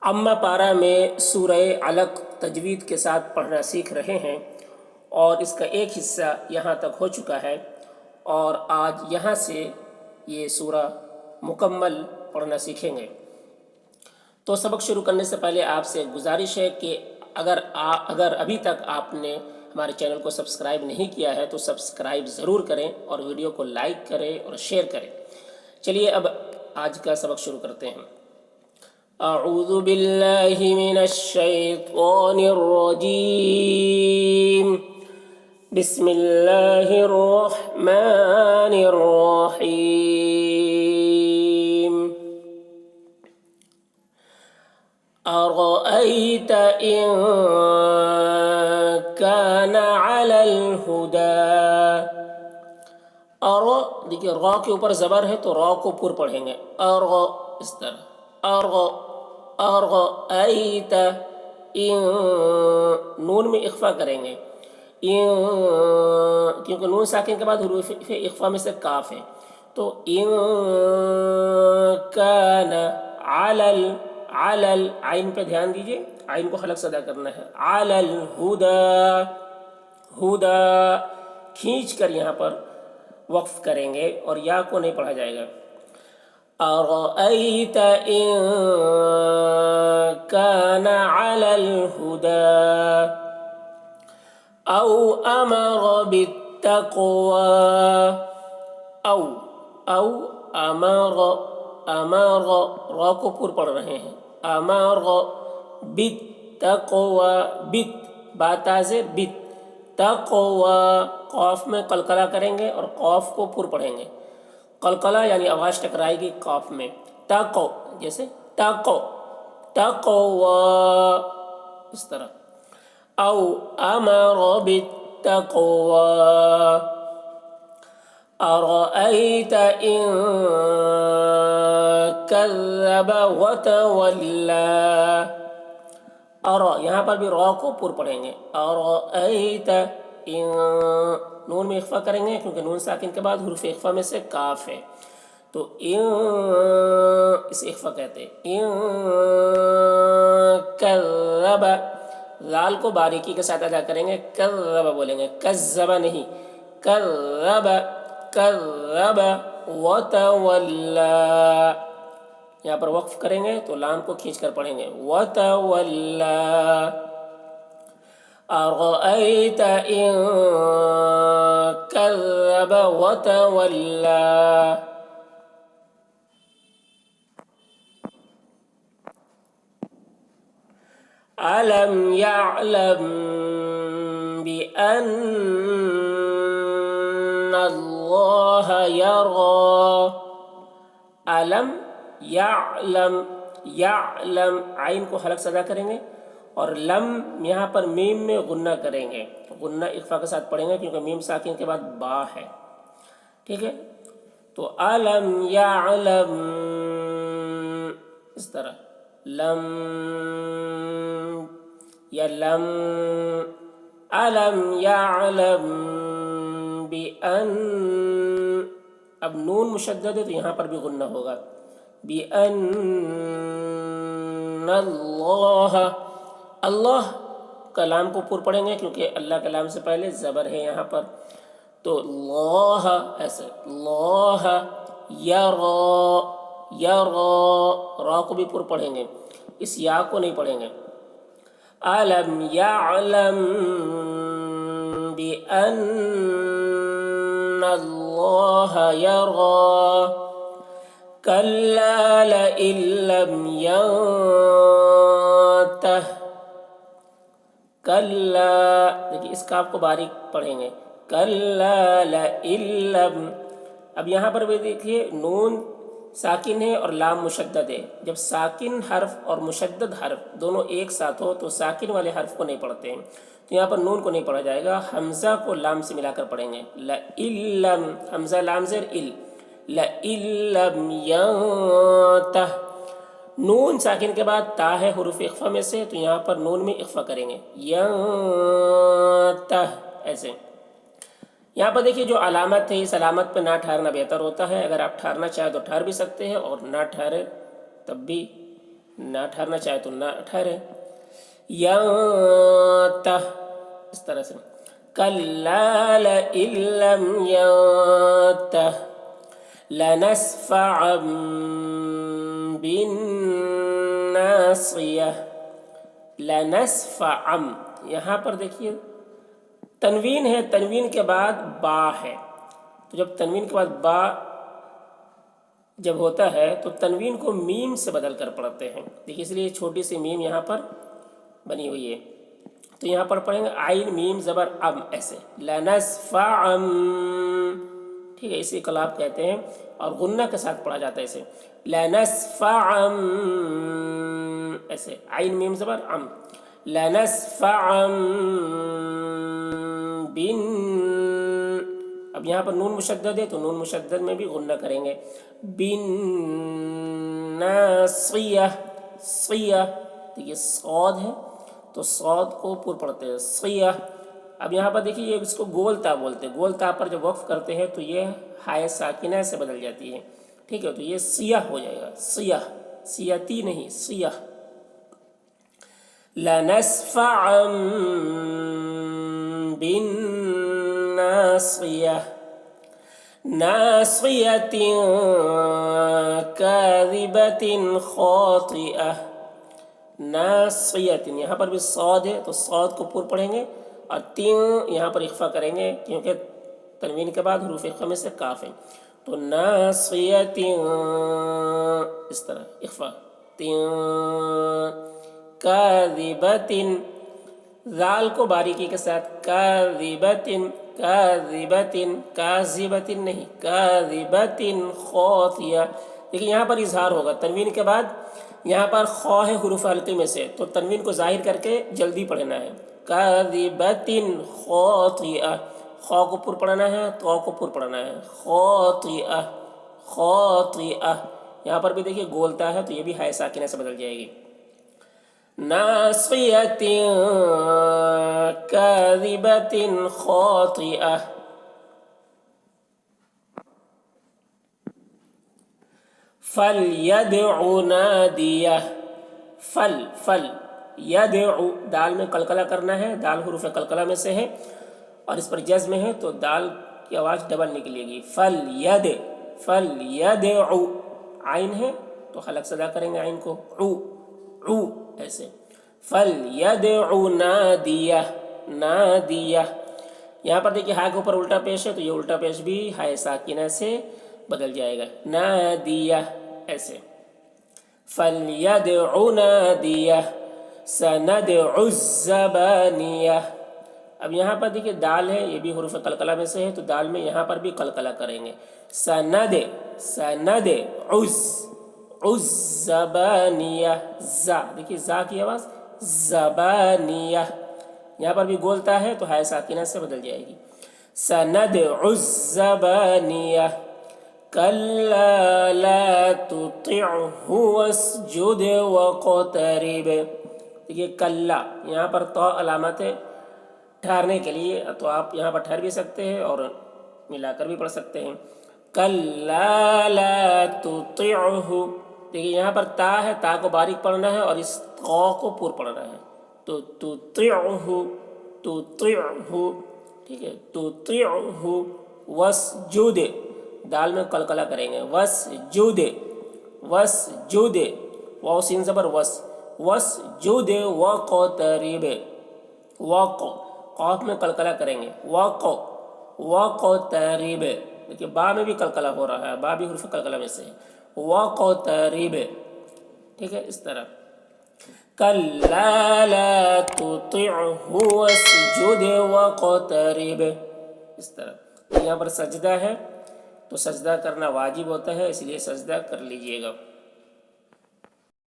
اما پارہ میں سورہ علق تجوید کے ساتھ پڑھنا سیکھ رہے ہیں اور اس کا ایک حصہ یہاں تک ہو چکا ہے، اور آج یہاں سے یہ سورہ مکمل پڑھنا سیکھیں گے۔ تو سبق شروع کرنے سے پہلے آپ سے ایک گزارش ہے کہ اگر ابھی تک آپ نے ہمارے چینل کو سبسکرائب نہیں کیا ہے تو سبسکرائب ضرور کریں اور ویڈیو کو لائک کریں اور شیئر کریں۔ چلیے اب آج کا سبق شروع کرتے ہیں۔ اعوذ باللہ من الشیطان الرجیم، بسم اللہ الرحمن الرحیم۔ أرأيت إن كان على الهدى۔ دیکھیے را کے اوپر زبر ہے تو را کو پر پڑھیں گے، اس طرح أرأيت، ان نون میں اخفا کریں گے، کیونکہ نون ساکن کے بعد حروف اخفا میں سے کاف ہے، تو ان كان علل عین پہ دھیان دیجئے، عین کو خلق سے ادا کرنا ہے، علی الہدی، ہدا کھینچ کر یہاں پر وقف کریں گے اور یا کو نہیں پڑھا جائے گا۔ ارأیت ان کان علی الہدی او امر بالتقوی، او امر را کو پر پڑھ رہے ہیں، امر بالتقوی، بت باتازے بت، تقوی قاف میں قلقلہ کریں گے اور قاف کو پر پڑھیں گے، قلقلہ یعنی آواز ٹکرائے گی قاف میں، تقو جیسے تقوی اس طرح، او امر بالتقوی، ارأیت ان کذب وتولی، یہاں پر بھی را کو پر پڑھیں گے، ارأیت ان نون میں اخفا کریں گے کیونکہ نون ساکن کے بعد حروف اخفا میں سے کاف ہے، تو اسے اخفا کہتے ہیں، ان کذب، لال کو باریکی کے ساتھ ادا کریں گے، کذب بولیں گے، کذب نہیں، کذب وتولی، یہاں پر وقف کریں گے تو لام کو کھینچ کر پڑھیں گے، وتولی، ارأیت ان کذب وتولی۔ أَلَمْ يَعْلَمْ بِأَنَّ اللَّهَ يَرَى، أَلَمْ يَعْلَمْ عین کو حلق سے ادا کریں گے اور لم یہاں پر میم میں غنہ کریں گے، غنہ اخفا کے ساتھ پڑھیں گے کیونکہ میم ساکن کے بعد با ہے، ٹھیک ہے، تو أَلَمْ يَعْلَمْ اس طرح، لم یا لم، أَلَمْ يَعْلَمْ بِأَنَّ، اب نون مشدد ہے تو یہاں پر بھی غنہ ہوگا، بِأَنَّ اللَّهَ، اللہ کلام کو پر پڑھیں گے کیونکہ اللہ کلام سے پہلے زبر ہے یہاں پر، تو اللہ ایسے، اللہ را کو بھی پر پڑھیں گے، اس یا کو نہیں پڑھیں گے، أَلَمْ يَعْلَمْ بِأَنَّ اللَّهَ يَرَى كَلَّا لَئِن لَّمْ يَنْتَهِ، کلا دیکھیے اس کاف کو باریک پڑھیں گے، کلا لئن لم، اب یہاں پر بھی دیکھیے نون ساکن ہے اور لام مشدد ہے، جب ساکن حرف اور مشدد حرف دونوں ایک ساتھ ہو تو ساکن والے حرف کو نہیں پڑھتے ہیں، تو یہاں پر نون کو نہیں پڑھا جائے گا، حمزہ کو لام سے ملا کر پڑھیں گے، لئن لم، حمزہ لام زیر ال، لئن لم ینتہ، نون ساکن کے بعد تا ہے حروف اخفا میں سے تو یہاں پر نون میں اخفا کریں گے، ینتہ ایسے، یہاں پر دیکھیے جو علامت ہے اس علامت پہ نہ ٹھہرنا بہتر ہوتا ہے، اگر آپ ٹھہرنا چاہیں تو ٹھہر بھی سکتے ہیں اور نہ ٹھہرے تب بھی ना ठहरना चाहे तो ना ठहरे। यंतह, इस तरह से। कल्ला लइन लम यंतह लनस्फ़अन बिन्नासियह। लनस्फ़अन, यहाँ पर देखिए तनवीन है, तनवीन के बाद बा है, तो जब तनवीन के बाद बा जब होता है तो तनवीन को मीम से बदल कर पढ़ते हैं। देखिए इसलिए छोटी सी मीम यहाँ पर बनी हुई है, तो यहाँ पर पढ़ेंगे आइन मीम ज़बर अम, ऐसे लनस्फ़अन, ठीक है, इसी कलाब कहते हैं और गुन्ना के साथ पढ़ा जाता है इसे, लनस्फ़अन, ऐसे आइन मीम ज़बर अम, लनस्फ़अन बिन। अब यहाँ पर नून मुशद्दद है तो नून मुशद्दद में भी गुन्ना करेंगे, बिन नासियह, सियह, देखिए सौद है तो सौद को पूर पढ़ते हैं, सियह। अब यहाँ पर देखिए ये इसको गोलता बोलते हैं, गोलता पर जब वक्फ करते हैं तो ये हाय साकिना से बदल जाती है, ठीक है, तो ये सियह हो जाएगा, सियह, सियती नहीं, सियह। लनस्फ़अन बिन्नासियह नासियतिन काज़िबतिन ख़ातिअह। नासियतिन, यहाँ पर भी सौद है तो सौद को पूर पढ़ेंगे और तीन यहाँ पर इख्फा करेंगे क्योंकि तनवीन के बाद हुरूफ इख्फा में से काफ है, तो नासियतिन, इस तरह इख्फा, तिन काज़िबतिन, ज़ाल को बारीकी के साथ, काज़िबतिन, काज़िबतिन, काज़िबतिन नहीं, काज़िबतिन ख़ातिया। देखिए यहाँ पर इजहार होगा तनवीन के बाद, यहाँ पर खौ है हुरूफ हल्के में से, तो तनवीन को ज़ाहिर करके जल्दी पढ़ना है, काज़िबतिन ख़ातिया, खौ को पुर पढ़ना है, तो को पुर पढ़ना है, ख़ातिया, ख़ातिया। यहाँ पर भी देखिए गोलता है तो ये भी हाय साकिना से बदल जाएगी, नासियतिन काज़िबतिन ख़ातिअह। फलयदउ नादियह, फल, फल, यदउ, दाल में कलकला करना है, दाल हुरूफ कलकला में से है और इस पर जज्म है तो दाल की आवाज़ डबल निकलेगी, फल यद, फल यदउ, आइन है तो हलक सदा करेंगे आइन को, उ, ऐसे, फल यदउ नादियह, नादियह। यहाँ पर देखिए हा के ऊपर उल्टा पेश है तो ये उल्टा पेश भी हाय साकिना से बदल जाएगा, नादियह, ऐसे, फल यदउ नादियह सनदउ ज़बानियह। अब यहाँ पर देखिए दाल है, ये भी हुरूफ कलकला में से है तो दाल में यहाँ पर भी कलकला करेंगे, सनद, सनद उज़ ज़बानियह, ज़ा, देखिए ज़ा की आवाज़, ज़बानियह। यहाँ पर भी गोलता है तो हाय साकिना से बदल जाएगी, सनद उज़ ज़बानियह कल्ला ला तुतिअहु वस्जुद वक़तरिब। देखिए कल्ला, यहाँ पर तो अलामत है ठहरने के लिए, तो आप यहाँ पर ठहर भी सकते हैं और मिलाकर भी पढ़ सकते हैं, कल्ला ला तुतिअहु। देखिए यहाँ पर ता है, ता को बारीक पढ़ना है और इस क़ौ को पूर पढ़ना है, तो तुतिअहु, तुतिअहु, ठीक है, तुतिअहु वस्जुद, दाल में कलकला करेंगे, वस्जुद, वस्जुद, वाव सीन ज़बर वस, वस्जुद वक़तरिब, वक़, क़ाफ में कलकला करेंगे, वक़, वक़तरिब। देखिए बा में भी कलकला हो रहा है, बा भी हुरूफ कलकला में से है, वक़तरिब, ठीक है, इस तरह, कल्ला ला तुतिअहु वस्जुद वक़तरिब, इस तरह। यहाँ पर सजदा है तो सजदा करना वाजिब होता है, इसलिए सजदा कर लीजिएगा।